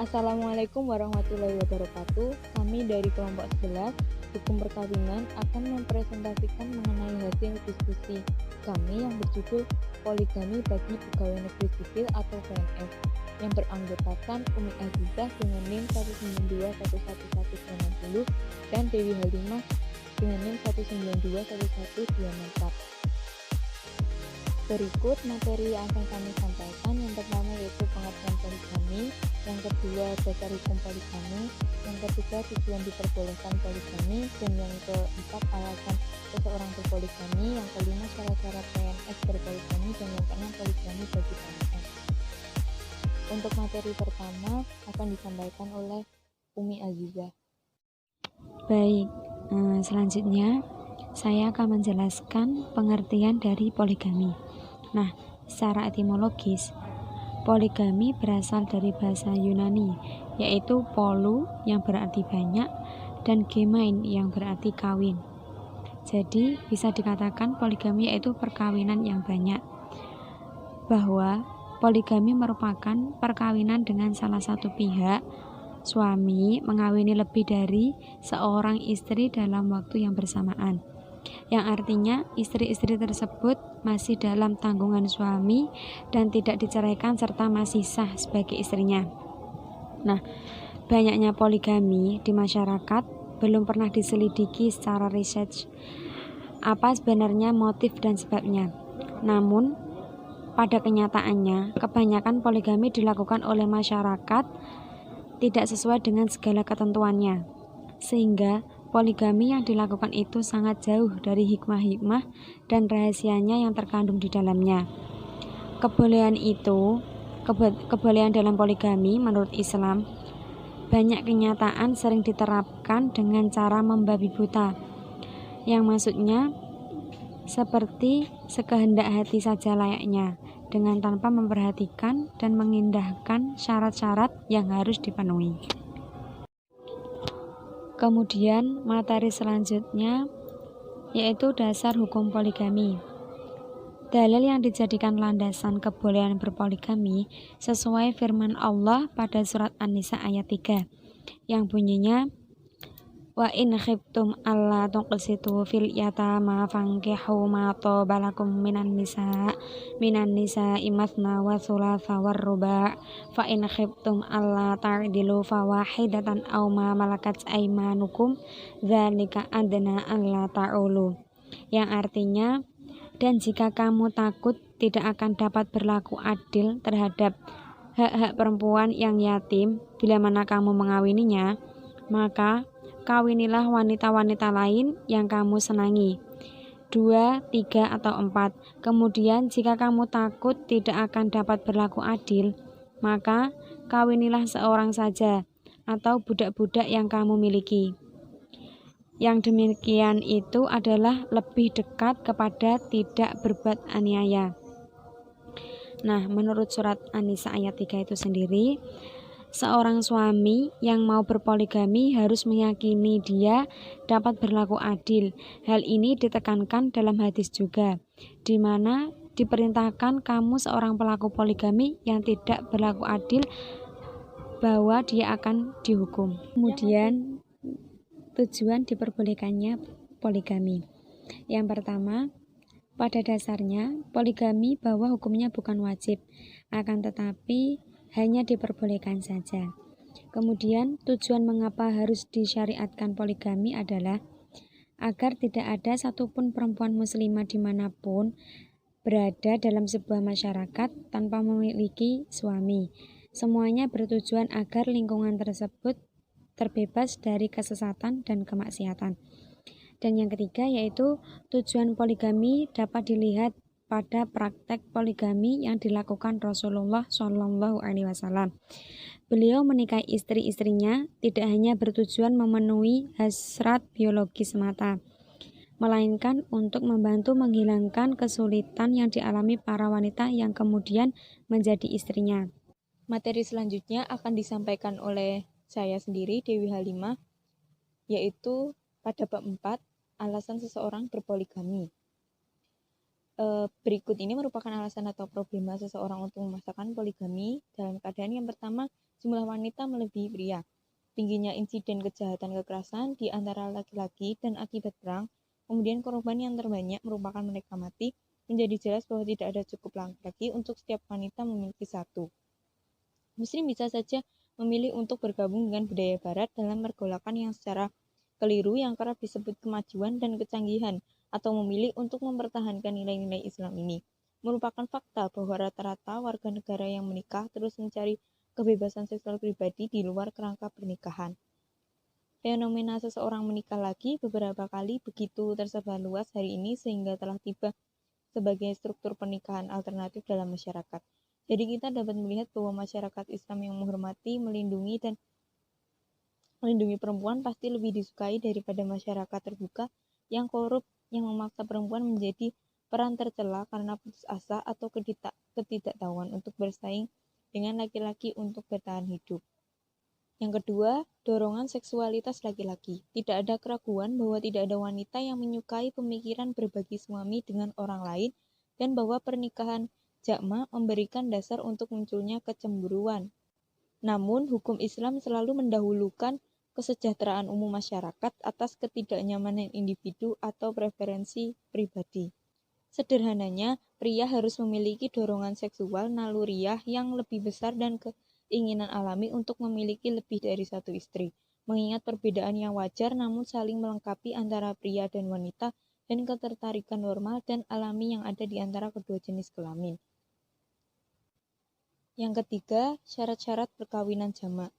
Assalamualaikum warahmatullahi wabarakatuh. Kami dari kelompok 11 Hukum Perkawinan akan mempresentasikan mengenai hasil diskusi kami yang berjudul Poligami bagi Pegawai Negeri Sipil atau PNS yang beranggotakan Umi Azizah dengan NIM 1921190 dan Dewi Halimah dengan NIM 1921124. Berikut materi yang akan kami sampaikan. Yang pertama yaitu pengertian poligami, yang kedua dasar hukum poligami, yang ketiga tujuan diperbolehkan poligami, dan yang keempat alasan seseorang berpoligami, yang kelima syarat-syarat PNS berpoligami, dan yang keenam poligami bagi PNS. Untuk materi pertama akan disampaikan oleh Umi Azizah. Baik, selanjutnya saya akan menjelaskan pengertian dari poligami. Nah, secara etimologis, poligami berasal dari bahasa Yunani, yaitu polu yang berarti banyak dan gemein yang berarti kawin. Jadi, bisa dikatakan poligami yaitu perkawinan yang banyak. Bahwa poligami merupakan perkawinan dengan salah satu pihak, suami mengawini lebih dari seorang istri dalam waktu yang bersamaan, yang artinya istri-istri tersebut masih dalam tanggungan suami dan tidak diceraikan serta masih sah sebagai istrinya. Nah, banyaknya poligami di masyarakat belum pernah diselidiki secara research apa sebenarnya motif dan sebabnya. Namun, pada kenyataannya, kebanyakan poligami dilakukan oleh masyarakat tidak sesuai dengan segala ketentuannya, sehingga poligami yang dilakukan itu sangat jauh dari hikmah-hikmah dan rahasianya yang terkandung di dalamnya. Kebolehan dalam poligami menurut Islam, banyak kenyataan sering diterapkan dengan cara membabi buta, yang maksudnya seperti sekehendak hati saja layaknya, dengan tanpa memperhatikan dan mengindahkan syarat-syarat yang harus dipenuhi. Kemudian materi selanjutnya yaitu dasar hukum poligami. Dalil yang dijadikan landasan kebolehan berpoligami sesuai firman Allah pada surat An-Nisa ayat 3 yang bunyinya, wa in khiftum alla tuqsitu fil yatama fankihu ma taba lakum minan nisa imathna wa thulatha war ruba' fa in khiftum alla ta'dilu fawahidatan aw ma malakat aymanukum dzalika adna alla ta'ulu, yang artinya, dan jika kamu takut tidak akan dapat berlaku adil terhadap hak-hak perempuan yang yatim bila mana kamu mengawininya, maka kawinilah wanita-wanita lain yang kamu senangi, 2, 3, atau 4. Kemudian jika kamu takut tidak akan dapat berlaku adil, maka kawinilah seorang saja atau budak-budak yang kamu miliki. Yang demikian itu adalah lebih dekat kepada tidak berbuat aniaya. Nah, menurut surat An-Nisa ayat 3 itu sendiri, seorang suami yang mau berpoligami harus meyakini dia dapat berlaku adil. Hal ini ditekankan dalam hadis juga, di mana diperintahkan kamu seorang pelaku poligami yang tidak berlaku adil bahwa dia akan dihukum. Kemudian tujuan diperbolehkannya poligami. Yang pertama, pada dasarnya poligami bahwa hukumnya bukan wajib, akan tetapi hanya diperbolehkan saja. Kemudian tujuan mengapa harus disyariatkan poligami adalah agar tidak ada satupun perempuan muslimah dimanapun berada dalam sebuah masyarakat tanpa memiliki suami. Semuanya bertujuan agar lingkungan tersebut terbebas dari kesesatan dan kemaksiatan. Dan yang ketiga yaitu tujuan poligami dapat dilihat pada praktek poligami yang dilakukan Rasulullah SAW. Beliau menikahi istri-istrinya tidak hanya bertujuan memenuhi hasrat biologis semata, melainkan untuk membantu menghilangkan kesulitan yang dialami para wanita yang kemudian menjadi istrinya. Materi selanjutnya akan disampaikan oleh saya sendiri, Dewi Halimah, yaitu pada bab 4, alasan seseorang berpoligami. Berikut ini merupakan alasan atau problema seseorang untuk memaksakan poligami dalam keadaan yang pertama, jumlah wanita melebihi pria. Tingginya insiden kejahatan kekerasan di antara laki-laki dan akibat perang, kemudian korban yang terbanyak merupakan mereka mati, menjadi jelas bahwa tidak ada cukup laki-laki untuk setiap wanita memiliki satu. Muslim bisa saja memilih untuk bergabung dengan budaya barat dalam pergolakan yang secara keliru yang kerap disebut kemajuan dan kecanggihan, atau memilih untuk mempertahankan nilai-nilai Islam ini. Merupakan fakta bahwa rata-rata warga negara yang menikah terus mencari kebebasan seksual pribadi di luar kerangka pernikahan. Fenomena seseorang menikah lagi beberapa kali begitu tersebar luas hari ini sehingga telah tiba sebagai struktur pernikahan alternatif dalam masyarakat. Jadi kita dapat melihat bahwa masyarakat Islam yang menghormati, melindungi perempuan pasti lebih disukai daripada masyarakat terbuka yang korup, yang memaksa perempuan menjadi peran tercela karena putus asa atau ketidaktahuan untuk bersaing dengan laki-laki untuk bertahan hidup. Yang kedua, dorongan seksualitas laki-laki. Tidak ada keraguan bahwa tidak ada wanita yang menyukai pemikiran berbagi suami dengan orang lain dan bahwa pernikahan jama memberikan dasar untuk munculnya kecemburuan. Namun, hukum Islam selalu mendahulukan kesejahteraan umum masyarakat atas ketidaknyamanan individu atau preferensi pribadi. Sederhananya, pria harus memiliki dorongan seksual naluriah yang lebih besar dan keinginan alami untuk memiliki lebih dari satu istri. Mengingat perbedaan yang wajar namun saling melengkapi antara pria dan wanita dan ketertarikan normal dan alami yang ada di antara kedua jenis kelamin. Yang ketiga, syarat-syarat perkawinan jamak.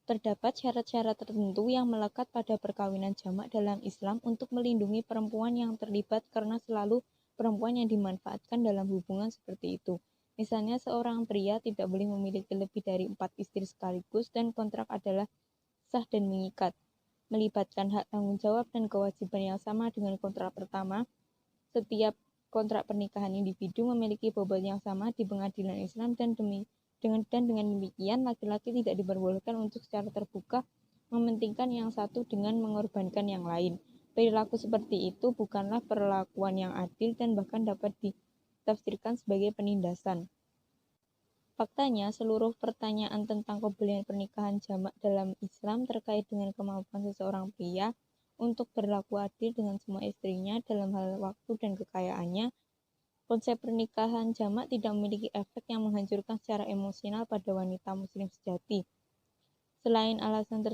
Terdapat syarat-syarat tertentu yang melekat pada perkawinan jamak dalam Islam untuk melindungi perempuan yang terlibat karena selalu perempuan yang dimanfaatkan dalam hubungan seperti itu. Misalnya seorang pria tidak boleh memiliki lebih dari 4 istri sekaligus dan kontrak adalah sah dan mengikat. Melibatkan hak tanggung jawab dan kewajiban yang sama dengan kontrak pertama. Setiap kontrak pernikahan individu memiliki bobot yang sama di pengadilan Islam dan dengan demikian laki-laki tidak diperbolehkan untuk secara terbuka mementingkan yang satu dengan mengorbankan yang lain. Perilaku seperti itu bukanlah perlakuan yang adil dan bahkan dapat ditafsirkan sebagai penindasan. Faktanya, seluruh pertanyaan tentang pembelian pernikahan jamak dalam Islam terkait dengan kemampuan seseorang pria untuk berlaku adil dengan semua istrinya dalam hal waktu dan kekayaannya. Konsep pernikahan jamak tidak memiliki efek yang menghancurkan secara emosional pada wanita muslim sejati. Selain alasan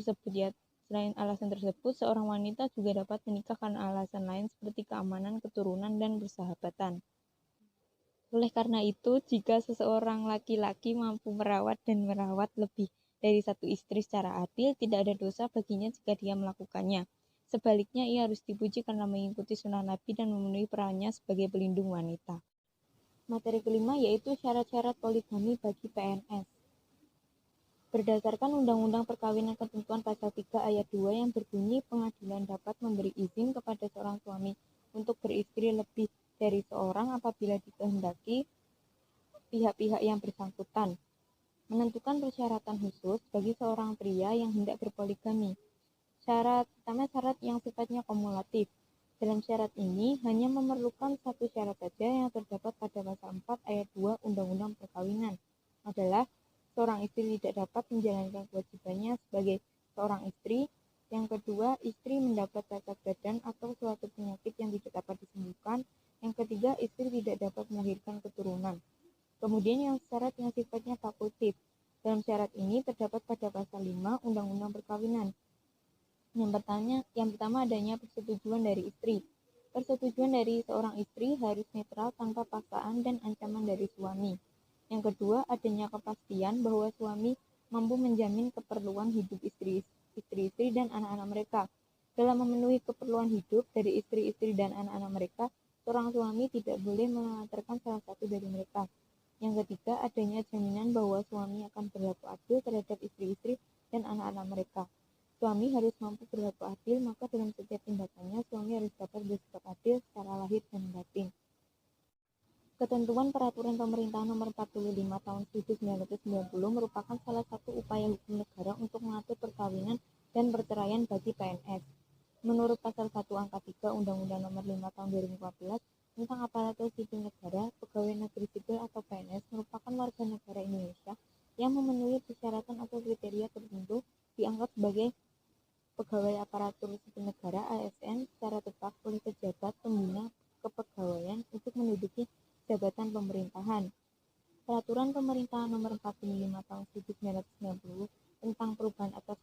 tersebut, seorang wanita juga dapat menikah karena alasan lain seperti keamanan, keturunan, dan persahabatan. Oleh karena itu, jika seseorang laki-laki mampu merawat lebih dari satu istri secara adil, tidak ada dosa baginya jika dia melakukannya. Sebaliknya, ia harus dipuji karena mengikuti sunnah Nabi dan memenuhi perannya sebagai pelindung wanita. Materi kelima yaitu syarat-syarat poligami bagi PNS. Berdasarkan Undang-Undang Perkawinan Ketentuan Pasal 3 Ayat 2 yang berbunyi pengadilan dapat memberi izin kepada seorang suami untuk beristri lebih dari seorang apabila dikehendaki pihak-pihak yang bersangkutan. Menentukan persyaratan khusus bagi seorang pria yang hendak berpoligami. Syarat yang sifatnya kumulatif. Dalam syarat ini hanya memerlukan satu syarat saja yang terdapat pada pasal 4 ayat 2 Undang-Undang Perkawinan adalah seorang istri tidak dapat menjalankan kewajibannya sebagai seorang istri. Yang kedua, istri mendapat cacat badan atau suatu penyakit yang tidak dapat disembuhkan. Yang ketiga, istri tidak dapat melahirkan keturunan. Kemudian yang syarat yang sifatnya fakultatif. Dalam syarat ini terdapat pada pasal 5 Undang-Undang Perkawinan. Yang pertama adanya persetujuan dari istri. Persetujuan dari seorang istri harus netral tanpa paksaan dan ancaman dari suami. Yang kedua, adanya kepastian bahwa suami mampu menjamin keperluan hidup istri-istri dan anak-anak mereka. Dalam memenuhi keperluan hidup dari istri-istri dan anak-anak mereka, seorang suami tidak boleh melantarkan salah satu dari mereka. Yang ketiga, adanya jaminan bahwa suami akan berlaku adil terhadap istri-istri dan anak-anak mereka. Suami harus mampu berlaku adil, maka dalam setiap tindakannya suami harus dapat bersikap adil secara lahir dan batin. Ketentuan Peraturan Pemerintah Nomor 45 Tahun 1990 merupakan salah satu upaya hukum negara untuk mengatur perkawinan dan perceraian bagi PNS. Menurut Pasal 1 Angka 3 Undang-Undang Nomor 5 Tahun 2014 tentang aparatur sipil negara, pegawai negeri sipil atau PNS merupakan warga negara Indonesia yang memenuhi persyaratan sebagai pegawai aparatur sipil negara ASN secara tetap oleh pejabat pembina kepegawaian untuk menduduki jabatan pemerintahan. Peraturan Pemerintah Nomor 45 Tahun 1990 tentang perubahan atas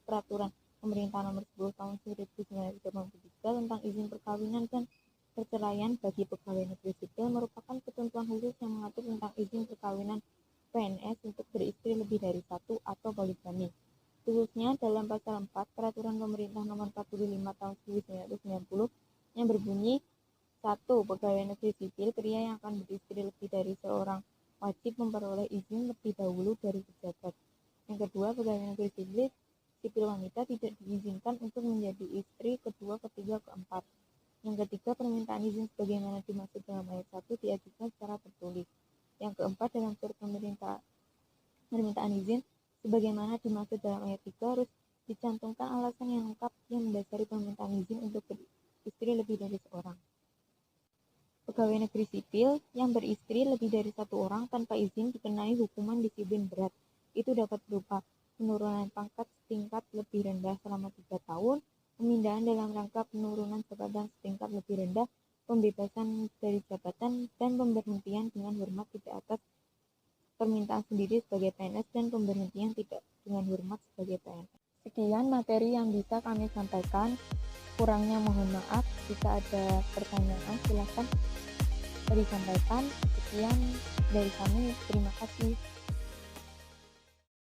Peraturan Pemerintah Nomor 10 Tahun 1983 tentang izin perkawinan dan perceraian bagi pegawai negeri sipil merupakan ketentuan khusus yang mengatur tentang izin perkawinan PNS untuk beristri lebih dari satu atau poligami. Khususnya dalam pasal 4 Peraturan Pemerintah Nomor 45 Tahun 1990 yang berbunyi 1. Pegawai negeri sipil pria yang akan beristri lebih dari seorang wajib memperoleh izin lebih dahulu dari pejabat. Yang kedua, pegawai negeri sipil wanita tidak diizinkan untuk menjadi istri kedua, ketiga, keempat. Yang ketiga, permintaan izin sebagaimana dimaksud dalam ayat 1 diajukan secara tertulis. Yang keempat, dalam surat permintaan izin sebagaimana dimaksud dalam ayat 3 harus dicantumkan alasan yang lengkap yang mendasari permintaan izin untuk beristri lebih dari seorang. Pegawai negeri sipil yang beristri lebih dari satu orang tanpa izin dikenai hukuman disiplin berat. Itu dapat berupa penurunan pangkat setingkat lebih rendah selama 3 tahun, pemindahan dalam rangka penurunan jabatan setingkat lebih rendah, pembebasan dari jabatan, dan pemberhentian dengan hormat tidak atas permintaan sendiri sebagai PNS dan pemberhentian tidak dengan hormat sebagai PNS. Sekian materi yang bisa kami sampaikan. Kurangnya mohon maaf. Jika ada pertanyaan silakan disampaikan. Sekian dari kami. Terima kasih.